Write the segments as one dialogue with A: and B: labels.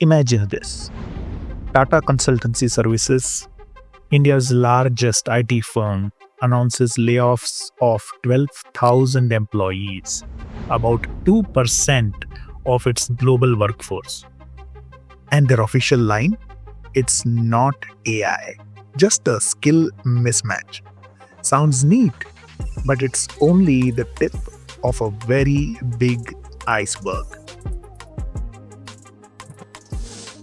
A: Imagine this. Tata Consultancy Services, India's largest IT firm, announces layoffs of 12,000 employees, about 2% of its global workforce. And their official line? It's not AI, just a skill mismatch. Sounds neat, but it's only the tip of a very big iceberg.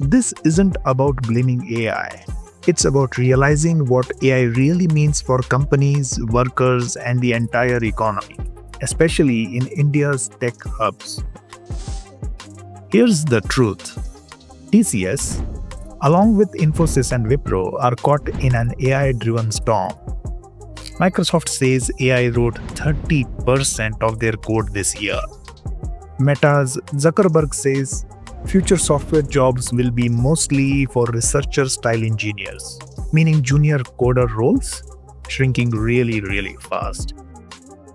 A: This isn't about blaming AI. It's about realizing what AI really means for companies, workers, and the entire economy, especially in India's tech hubs. Here's the truth. TCS, along with Infosys and Wipro, are caught in an AI-driven storm. Microsoft says AI wrote 30% of their code this year. Meta's Zuckerberg says future software jobs will be mostly for researcher-style engineers, meaning junior coder roles shrinking really fast.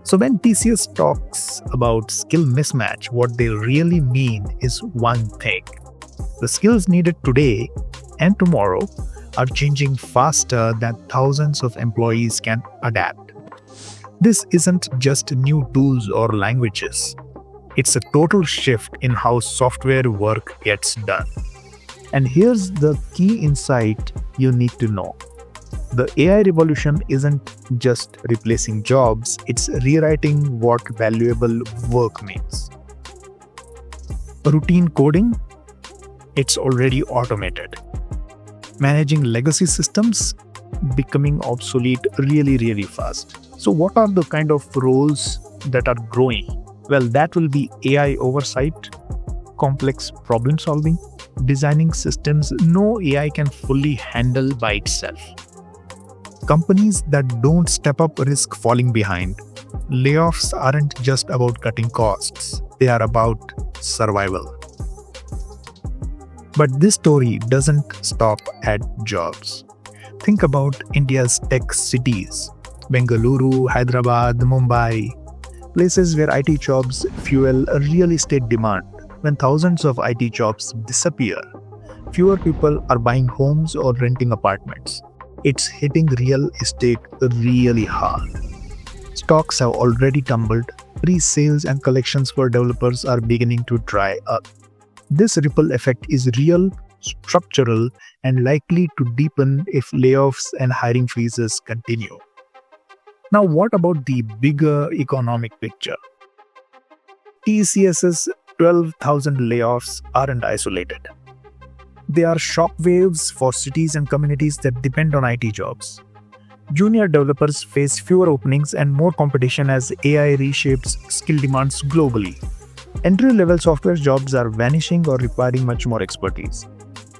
A: So when TCS talks about skill mismatch, what they really mean is one thing. The skills needed today and tomorrow are changing faster than thousands of employees can adapt. This isn't just new tools or languages. It's a total shift in how software work gets done. And here's the key insight you need to know. The AI revolution isn't just replacing jobs, it's rewriting what valuable work means. Routine coding? It's already automated. Managing legacy systems? Becoming obsolete really fast. So what are the kind of roles that are growing? Well, that will be AI oversight, complex problem solving, designing systems no AI can fully handle by itself. Companies that don't step up risk falling behind. Layoffs aren't just about cutting costs, they are about survival. But this story doesn't stop at jobs. Think about India's tech cities, Bengaluru, Hyderabad, Mumbai, places where IT jobs fuel a real estate demand. When thousands of IT jobs disappear, fewer people are buying homes or renting apartments. It's hitting real estate really hard. Stocks have already tumbled, pre-sales and collections for developers are beginning to dry up. This ripple effect is real, structural, and likely to deepen if layoffs and hiring freezes continue. Now, what about the bigger economic picture? TCS's 12,000 layoffs aren't isolated. They are shockwaves for cities and communities that depend on IT jobs. Junior developers face fewer openings and more competition as AI reshapes skill demands globally. Entry-level software jobs are vanishing or requiring much more expertise.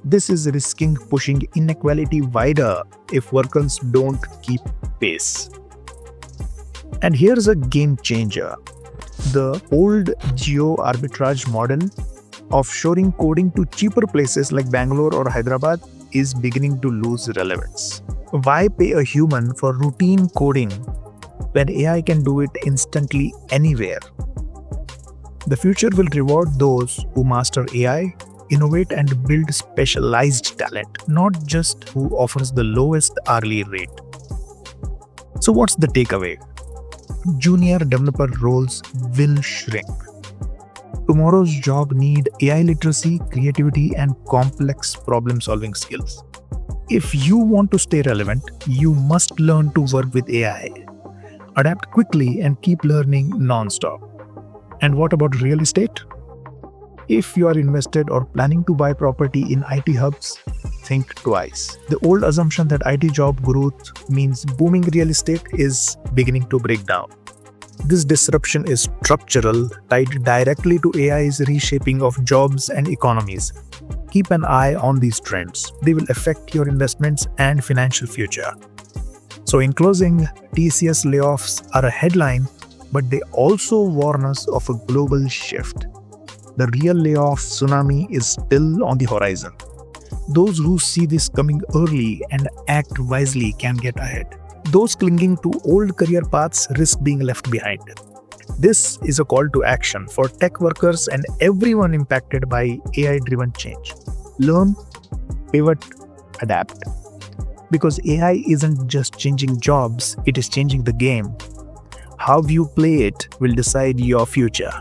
A: This is risking pushing inequality wider if workers don't keep pace. And here's a game changer. The old geo-arbitrage model, offshoring coding to cheaper places like Bangalore or Hyderabad, is beginning to lose relevance. Why pay a human for routine coding when AI can do it instantly anywhere? The future will reward those who master AI, innovate and build specialized talent, not just who offers the lowest hourly rate. So what's the takeaway? Junior developer roles will shrink. Tomorrow's job need AI literacy, creativity, and complex problem-solving skills. If you want to stay relevant, you must learn to work with AI. Adapt quickly and keep learning non-stop. And what about real estate? If you are invested or planning to buy property in IT hubs, think twice. The old assumption that IT job growth means booming real estate is beginning to break down. This disruption is structural, tied directly to AI's reshaping of jobs and economies. Keep an eye on these trends. They will affect your investments and financial future. So in closing, TCS layoffs are a headline, but they also warn us of a global shift. The real layoff tsunami is still on the horizon. Those who see this coming early and act wisely can get ahead. Those clinging to old career paths risk being left behind. This is a call to action for tech workers and everyone impacted by AI-driven change. Learn, pivot, adapt. Because AI isn't just changing jobs, it is changing the game. How you play it will decide your future.